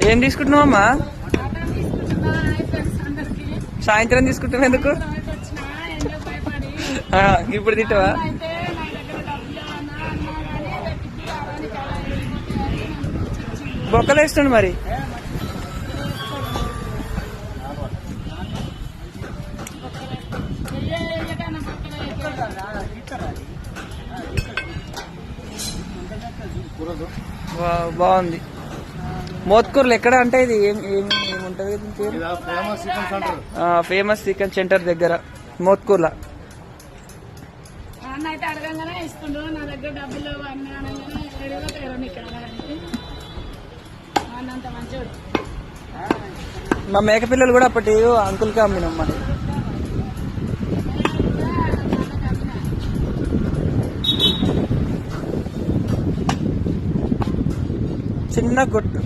ఏం తీసుకుంటున్నావమ్మా? సాయంత్రం తీసుకుంటావు ఎందుకు? ఇప్పుడు తింటావా? బొక్కలు వేస్తుండు మరి. బాగుంది. మోత్కూర్లు ఎక్కడ అంటే ఇది ఏముంటది? ఫేమస్ చికెన్ సెంటర్ దగ్గర మోత్కూర్ల. మా మేక పిల్లలు కూడా అప్పటి అంకుల్కి అమ్మినాం మరి. చిన్న గొట్టు